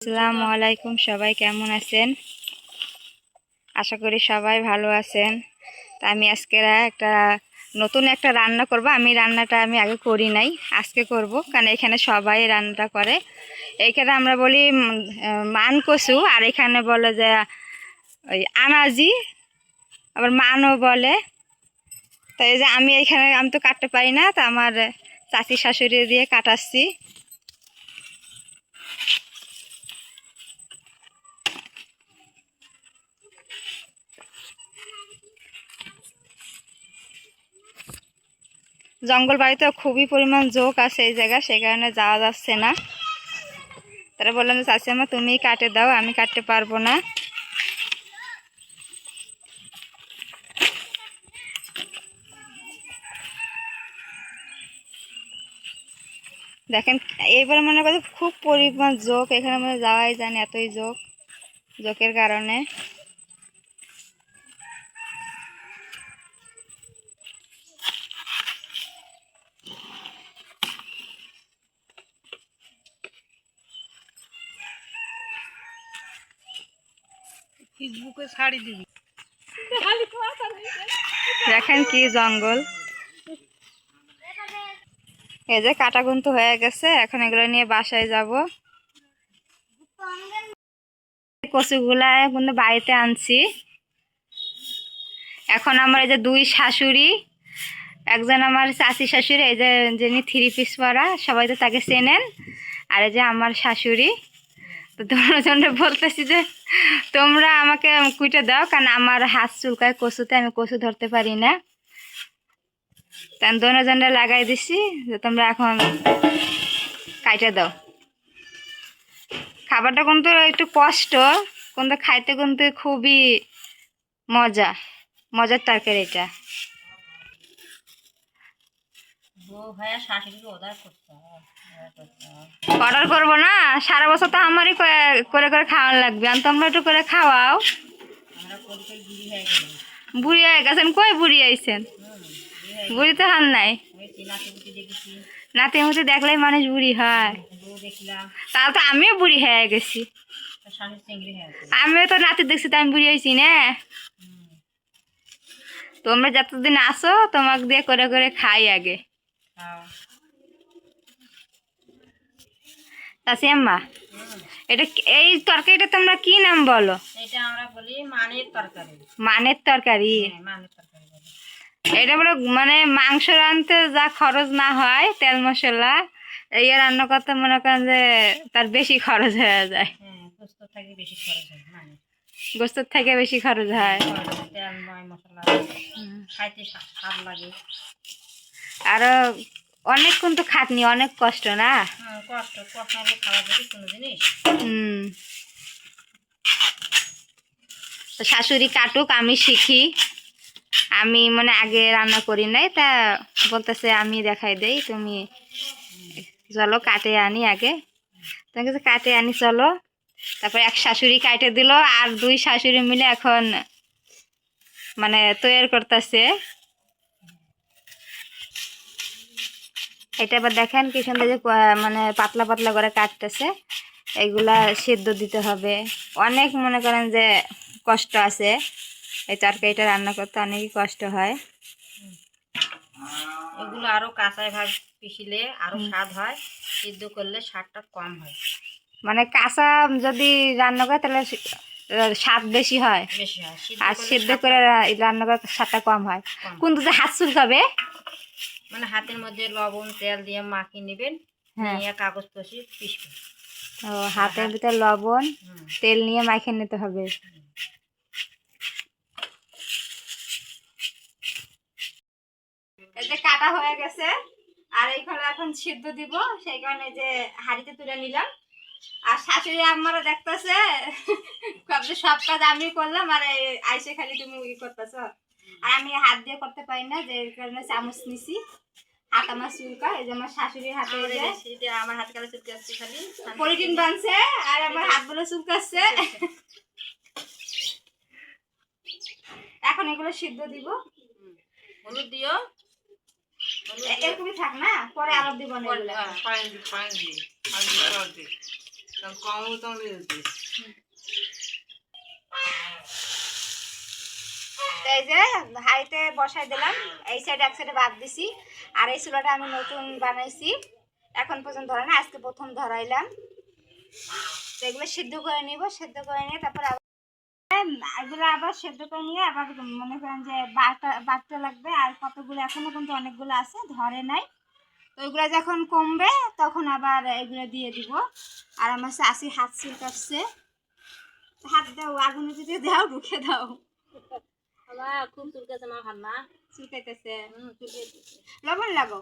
আসসালামু আলাইকুম, সবাই কেমন আছেন? আশা করি সবাই ভালো আছেন। তা আমি আজকে নতুন একটা রান্না করব। রান্নাটা আমি আগে করি নাই, আজকে করব, কারণ এখানে সবাই রান্নাটা করে। এইখানে আমরা বলি মান কচু, আর এখানে বলে যে ওই আনাজি, আবার মানও বলে। তো এই যে আমি তো কাটতে পারি না, তা আমার চাচি শাশুড়ি দিয়ে কাটাচ্ছি। জঙ্গল বাড়িতে খুবই পরিমাণ ঝোঁক আছে এই জায়গা, সেই কারণে যাওয়া যাচ্ছে না। তারা বললাম যে চাচি আমা তুমি কাটে দাও, আমি কাটতে পারবো না। দেখেন এইবার মনে করছে খুব পরিমাণ ঝোঁক, এখানে মনে যাওয়াই জানি, এতই ঝোঁকের কারণে। দেখেন কি জঙ্গল। এই যে কাটা গুন্তু হয়ে গেছে, এখন এগুলো নিয়ে বাসায় যাব। কচুগুলা কিন্তু বাড়িতে আনছি। এখন আমার এই যে দুই শাশুড়ি, একজন আমার চাচি শাশুড়ি, এই যে যিনি 3 পিস পরা, সবাই তো তাকে চেনেন, আর এই যে আমার শাশুড়ি। তো দুজনে বলতেছি যে তোমরা আমাকে কুইটা দাও, কারণ আমার হাত চুলকায় কচুতে, আমি কচু ধরতে পারি না। তাই দুজনে লাগাই দিছি যে তোমরা এখন কাইটা দাও। খাবারটা কিন্তু একটু কষ্ট, কিন্তু খাইতে কিন্তু খুবই মজার তরকারি এটা। অর্ডার করবো না, সারা বছর তো আমারই করে করে খাওয়ানো লাগবে, আর তোমরা একটু করে খাওয়াও। বুড়ি হয়ে গেছেন? কই বুড়ি আইছেন? বুড়ি তো হান নাই। নাতিমুতি দেখলেই মানুষ বুড়ি হয়, তাহলে তো আমিও বুড়ি হয়ে গেছি। আমিও তো নাতি দেখছি, তো আমি বুড়ি হয়েছি না। তোমরা যতদিন আসো তোমাকে দিয়ে করে করে খাই আগে। চাচি আম্মা, এটা এই তরকারিটা তোমরা কি নাম বলো? এটা আমরা বলি মানের তরকারি। মানের তরকারি? মানের তরকারি বলে। এটা বলে মানে মাংস রাঁধতে যা খরচ না হয়, তেল মশলা ইয়ে রান্না করতে মনে করেন যে তার বেশি খরচ হয়ে যায়। গোস্ত থেকে বেশি খরচ হয়, মানে গোস্তর থেকে বেশি খরচ হয়। তেল ময় মশলা খাইতে স্বাদ লাগে। আরো অনেক কিন্তু খাটনি, অনেক কষ্ট না? কষ্ট হলে খাওয়া যাবে কোনো জিনিস। শাশুড়ি কাটুক, আমি শিখি। আমি মানে আগে রান্না করি নাই, তা বলতেছে আমি দেখাই দেই, তুমি চলো কাটে আনি আগে। তোমাকে কাটে আনি চলো। তারপর এক শাশুড়ি কাটে দিল, আর দুই শাশুড়ি মিলে এখন মানে তৈরি করতেছে। এটা আবার দেখেন কি সুন্দর যে মানে পাতলা পাতলা করে কাটতেছে। এগুলা সিদ্ধ দিতে হবে, অনেক মনে করেন যে কষ্ট আছে। এই তরকারিটা রান্না করতে অনেকই কষ্ট হয়। এগুলো আরো কাঁচায় ভাগ পিষিলে আরো স্বাদ হয়, সিদ্ধ করলে স্বাদটা কম হয়। মানে কাঁচা যদি রান্না করে তাহলে স্বাদ বেশি হয়, আর সিদ্ধ করে রান্না করে স্বাদটা কম হয়। কিন্তু যে হাত চুলকাবে, মানে হাতের মধ্যে লবণ তেল দিয়ে মাখিয়ে নেবেন, নিয়ে কাগজ কষিয়ে পিষবেন। ও, হাতের ভিতরে লবণ তেল নিয়ে মাখিয়ে নিতে হবে। এই যে কাটা হয়ে গেছে, আর এইখানে এখন সিদ্ধ দিব, সেই কারণে যে হাঁড়িতে তুলে নিলাম। আর শাশুড়ি আমারও দেখতেছে সব কাজ আমি করলাম, আর আইসে খালি তুমি করতেছ। আর আমি হাত দিয়ে করতে পারি না, যে কারণে চামচ নিছি। হাত আমার চুলকা, এই যে আমার শাশুড়ির হাতে আমার হাত কালে চুলকাচ্ছে, খালি পলিথিন বানছে, আর আমার হাত গুলো চুলকাচ্ছে। এখন এগুলো সিদ্ধ দিব। হলুদ দিও, এরকমই থাক না, পরে আলু দিব না। তো এই যে হাঁড়িতে বসাই দিলাম, এই সাইডে এক সাইডে বাদ দিছি। আর এই চুলাটা আমি নতুন বানাইছি, এখন পর্যন্ত ধরে না, আজকে প্রথম ধরাইলাম। তো এগুলো সিদ্ধ করে নিব, সিদ্ধ করে নিয়ে তারপর এগুলো আবার সেদ্ধ করে নিয়ে আবার মনে করেন যে বাটতে লাগবে। আর কতগুলো এখনো কিন্তু অনেকগুলো আছে, ধরে নাই। তো ওইগুলো যখন কমবে তখন আবার এগুলো দিয়ে দিব। আর আমার শাশি হাত চুলকাচ্ছে, হাত দাও, আগুনে যদি দাও ঢুকে দাও। খুব চুলকাছে মা, ভাল না চুলকাইতেছে, লবণ লাগো।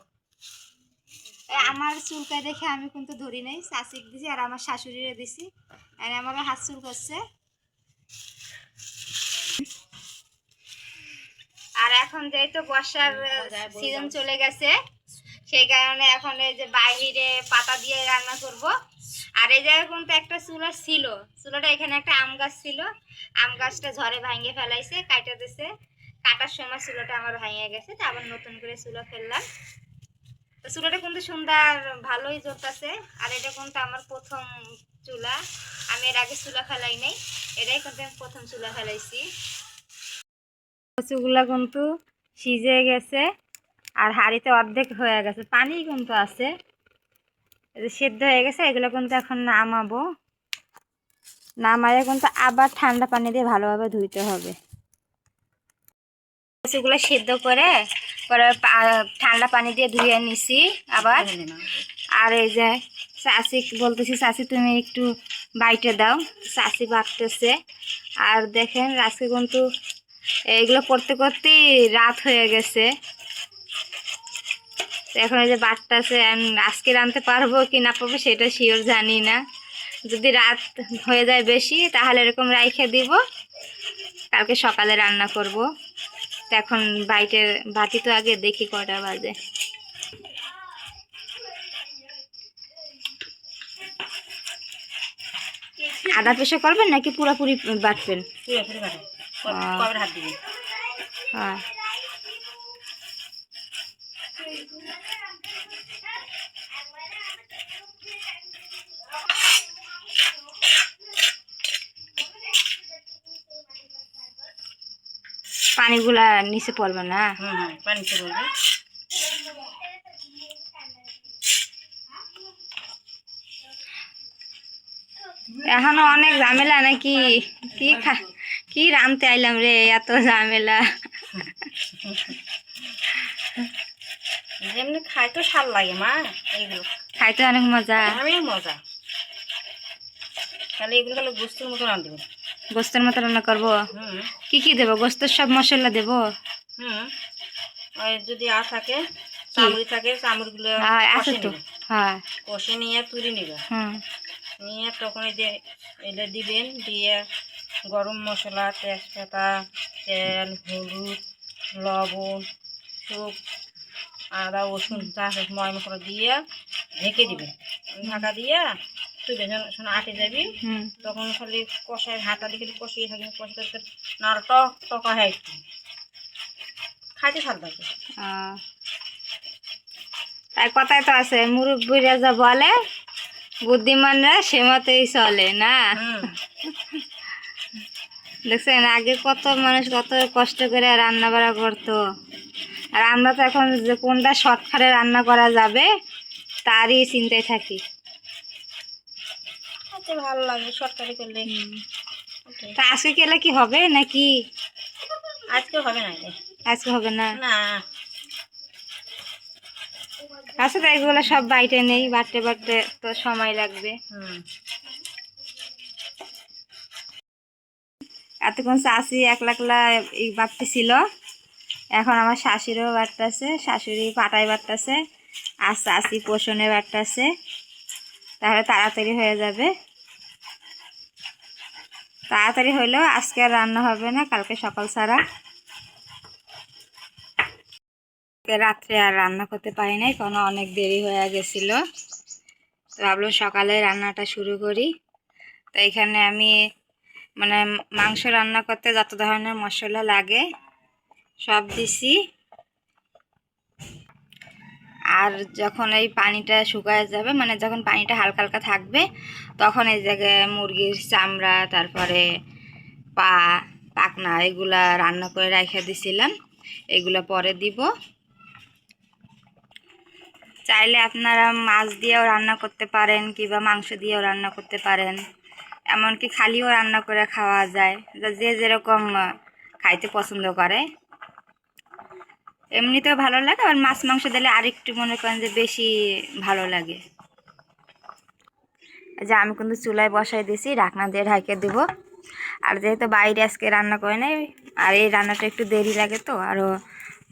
আমার চুলকায় দেখে আমি কিন্তু ধরি নাই, শাশিক দিছি আর আমার শাশুড়িরে দিছি। আর আমারও হাত চুলকাচ্ছে। আর এখন যেহেতু বর্ষার সিজন চলে গেছে, সেই কারণে এখন এই যে বাইরে পাতা দিয়ে রান্না করব। আর এই জায়গায় কিন্তু একটা চুলা ছিল, চুলাটা এখানে একটা আম গাছ ছিল, আম গাছটা ঝড়ে ভাঙিয়ে ফেলাইছে, কাটা দিছে। কাটার সময় চুলাটা আমার ভাঙিয়ে গেছে, তো আবার নতুন করে চুলা ফেললাম। তো চুলাটা কিন্তু সুন্দর ভালোই জ্বলতেছে। আর এটা কিন্তু আমার প্রথম চুলা, আমি এর আগে চুলা ফেলাই নাই, এটাই কিন্তু আমি প্রথম চুলা ফেলাইছি। কচুগুলা কিন্তু সিজে গেছে আর হাঁড়িতে অর্ধেক হয়ে গেছে, পানি কিন্তু আছে, সেদ্ধ হয়ে গেছে। এগুলো কিন্তু এখন নামাবো, নামাইয়ে কিন্তু আবার ঠান্ডা পানি দিয়ে ভালোভাবে ধুইতে হবে। কচুগুলো সিদ্ধ করে পরে ঠান্ডা পানি দিয়ে ধুয়ে নিছি আবার। আর এই যে চাষি বলতেছি, চাষি তুমি একটু বাইটে দাও, চাষি বাটতেছে। আর দেখেন আজকে কিন্তু এইগুলো করতে করতেই রাত হয়ে গেছে। এখন এই যে বাটতেছে, আজকে রাঁধতে পারবো কি না পারবো সেটা শিওর জানি না। যদি রাত হয়ে যায় বেশি তাহলে এরকম রাইখে দিব, কালকে সকালে রান্না করব। তো এখন বাইটের বাটি তো আগে দেখি কটা বাজে। আদা পেশা করবেন নাকি পুরোপুরি বাটবেন? হ্যাঁ, পানিগুলা নিচে পড়বে না? পানি পড়বে। এখনো অনেক ঝামেলা নাকি? কি রামতে আইলাম রে, এত ঝামেলা। যেমনি খাইতে স্বাদ লাগে মা, এইগুলো খাইতে অনেক মজা, অনেক মজা। তাহলে এগুলো তাহলে গোস্তের মতো রাঁধবে। গোস্তের মতো রান্না করবো? কি কি দেবো? গোস্তের সব মশলা দেবো? আর যদি থাকে চামড়ি থাকে, চামড়িগুলো আছে তো, হ্যাঁ, কষে নিয়ে তুলে নিবে। নিয়ে তখন এই যে এটা দিবেন, দিয়ে গরম মশলা, তেজপাতা, তেল, হলুদ, লবণ, সব আদা রসুন যা ময় মশলা দিয়ে ঢেকে দিবেন। ঢাকা দিয়ে তুই যখন আটে যাবি তখন খালি কষায় হাতা দিয়ে কষিয়ে থাকবি, কষাতে নাড়া টক টকা হয়, একটু খাইতে ভালো লাগে। তাই কথাই তো আছে, মুরব্বীরা যা বলে বুদ্ধিমানরা সে মতেই চলে না। দেখছেন আগে কত মানুষ কত কষ্ট করে রান্না বাড়া করতো, আর আমরা তো এখন যে কোনটা শর্টকাটে রান্না করা যাবে তারই চিন্তায় থাকি। ভালো লাগে শর্টকাটে করলে। তা আজকে গেলে কি হবে নাকি? আজকে হবে না, আজকে হবে না। না আচ্ছা, তাই এগুলো সব বাইটে নেই, বাটতে বাটতে তো সময় লাগবে। এতক্ষণ চাষি একলা বাটতেছিল, এখন আমার শাশুড়িও বাটতেছে, শাশুড়ি পাটায় বাটতেছে আর চাষি পোষণে বাটতেছে, তাহলে তাড়াতাড়ি হয়ে যাবে। তাড়াতাড়ি হইলেও আজকে আর রান্না হবে না, কালকে সকাল ছাড়া। রাত্রে আর রান্না করতে পারি নাই, কারণ অনেক দেরি হয়ে গেছিল। তো ভাবলাম সকালে রান্নাটা শুরু করি। তো এখানে আমি মানে মাংস রান্না করতে যত ধরনের মশলা লাগে সব দিছি। আর যখন এই পানিটা শুকায় যাবে, মানে যখন পানিটা হালকা হালকা থাকবে, তখন এই জায়গায় মুরগির চামড়া, তারপরে পা, পাখনা এগুলা রান্না করে রেখে দিছিলাম, এগুলো পরে দিব। চাইলে আপনারা মাছ দিয়েও রান্না করতে পারেন, কিংবা মাংস দিয়েও রান্না করতে পারেন, এমনকি খালিও রান্না করে খাওয়া যায়, যে যেরকম খাইতে পছন্দ করে। এমনিতেও ভালো লাগে, আর মাছ মাংস দিলে আরেকটু মনে করেন যে বেশি ভালো লাগে। যে আমি কিন্তু চুলায় বসাই দিয়েছি, ঢাকনা দিয়ে ঢাকে দেব। আর যেহেতু বাইরে আজকে রান্না করে নাই, আর এই রান্নাটা একটু দেরি লাগে, তো আরও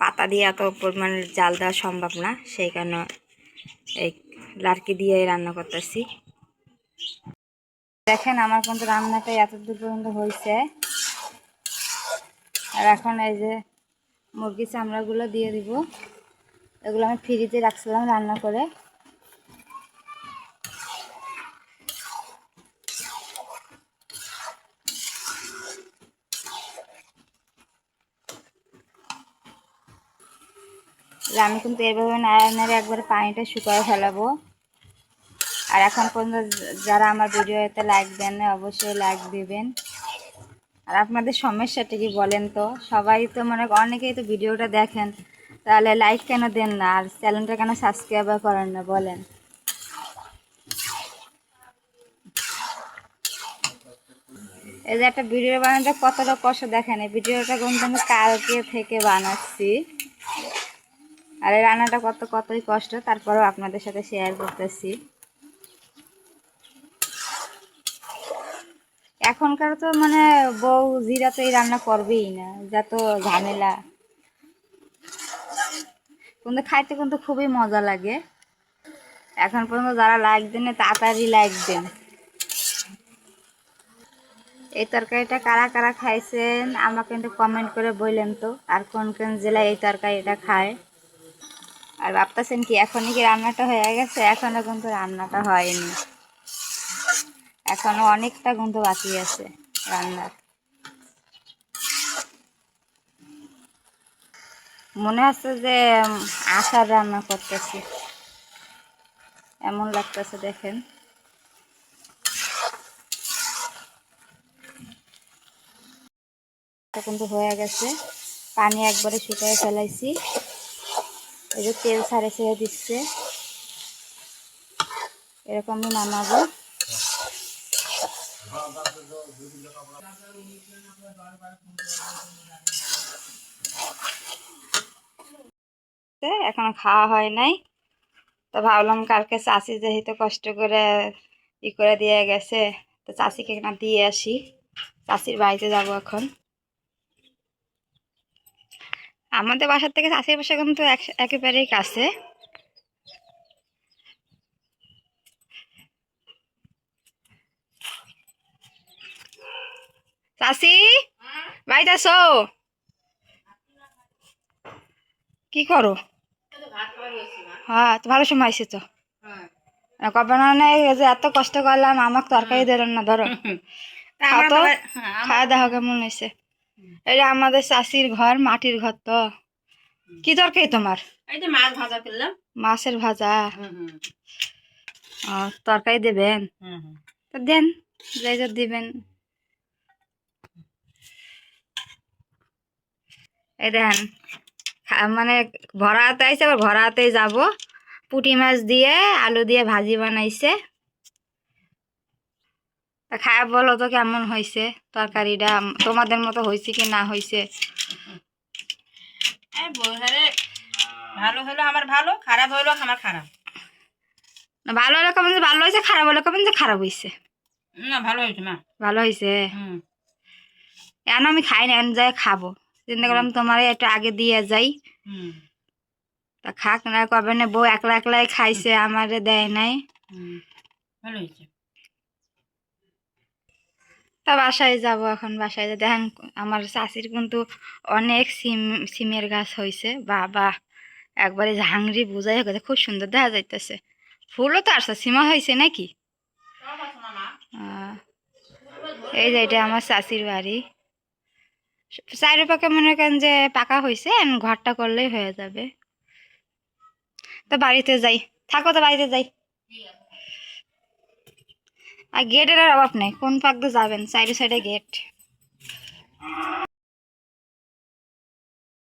পাতা দিয়ে এত পরিমাণে জাল দেওয়া সম্ভব না, সেই কারণে এই লাড়কি দিয়ে রান্না করতেছি। দেখেন আমার কিন্তু রান্নাটা এতদূর পর্যন্ত হয়েছে। আর এখন এই যে মুরগির চামড়াগুলো দিয়ে দিব, এগুলো আমি ফ্রিজে রাখছিলাম রান্না করে। আমি কিন্তু এভাবে নাড়া নাড়ে একবার পানিটা শুকিয়ে ফেলাবো। আর এখন পর্যন্ত যারা আমার ভিডিওতে লাইক দেন না, অবশ্যই লাইক দিবেন। আর আপনাদের সমস্যাটা কি বলেন তো? সবাই তো মানে অনেকেই তো ভিডিওটা দেখেন, তাহলে লাইক কেন দেন না, আর চ্যানেলটা কেন সাবস্ক্রাইব করেন না বলেন? এই যে একটা ভিডিও বানাতে কতটা কষ্ট দেখেন। এই ভিডিওটা কিন্তু আমি কালকে থেকে বানাচ্ছি, আর এই রান্নাটা কতই কষ্ট, তারপরেও আপনাদের সাথে শেয়ার করতেছি। এখনকার তো মানে বউ জিরা তো এই রান্না করবেই না, যত ঝামেলা। কিন্তু খাইতে কিন্তু খুবই মজা লাগে। এখন পর্যন্ত যারা লাইক দেন তাড়াতাড়ি লাইক দেন। এই তরকারিটা কারা কারা খাইছেন আমাকে কিন্তু কমেন্ট করে বললেন তো, আর কোন কোন জেলায় এই তরকারিটা খায়। আর ভাবতেছেন কি এখনই কি রান্নাটা হয়ে গেছে? এখনো কিন্তু রান্নাটা হয়নি, এখনো অনেকটা কিন্তু বাকি আছে রান্নার। মনে হচ্ছে যে আচার রান্না করতেছি, এমন লাগতেছে। দেখেন এটা কিন্তু হয়ে গেছে, পানি একবারে শুকিয়ে ফেলাইছি। এই যে তেল ছাড়ে ছেড়ে দিচ্ছে, এরকমই নামাবো। এখনো খাওয়া হয় নাই, তো ভাবলাম কালকে চাষি যেহেতু কষ্ট করে করে দিয়ে গেছে, তো চাষিকে না দিয়ে আসি। চাষির বাড়িতে যাব এখন। আমাদের বাসার থেকে চাষির বাসা কিন্তু একেবারেই কাছে। চাষি বাড়িতে আসো, কি করো? হ্যাঁ, তো ভালো সময় আসছে তো। কবে না যে এত কষ্ট করলাম, আমাকে তরকারি দিলেন না, ধরো খাও তো, খাওয়া দাওয়া কেমন হয়েছে? এই যে আমাদের চাষির ঘর, মাটির ঘর। তো কি তরকারি তোমার? এই যে মাছ ভাজা করলাম। মাছের ভাজা? তরকারি দেবেন? তো দেন, যাই যা দিবেন। এই দেখেন মানে ভরা হাতে আইসে, আবার ভরা হাতেই যাবো। পুঁটি মাছ দিয়ে আলু দিয়ে ভাজি বানাইছে। তা খায় বলো তো কেমন হয়েছে তরকারিটা, তোমাদের মতো হয়েছে কি না হয়েছে? ভালো হলো আমার ভালো, খারাপ হলো আমার খারাপ। না ভালো হলে কেমন যে ভালো হয়েছে, খারাপ হলে কেমন যে খারাপ হয়েছে? না ভালো হয়েছে মা, ভালো হয়েছে। এখন আমি খাই না, এখন যাই খাবো। চিন্তা করলাম তোমার একটু আগে দিয়ে যাই। তা খাক না, কবে না বউ একলা একলাই খাইছে, আমারে দেয় নাই। ভালো হয়েছে। তা বাসায় যাব এখন। বাসায় যে দেখেন আমার চাষির কিন্তু অনেক সিমের গাছ হয়েছে। বাবা, একবারে ঝাংরি বোঝাই গেছে, খুব সুন্দর দেখা যাইতেছে। ফুলও তো আসছে, সিমা হয়েছে নাকি? এই যে এটা আমার চাষির বাড়ি। চারিপাকে মনে করেন যে পাকা হয়েছে, ঘরটা করলেই হয়ে যাবে। তো বাড়িতে যাই, থাকো তো বাড়িতে যাই। আর গেটের আর অভাব নেই, কোন পাক দিয়ে যাবেন, সাইডে সাইডে গেট।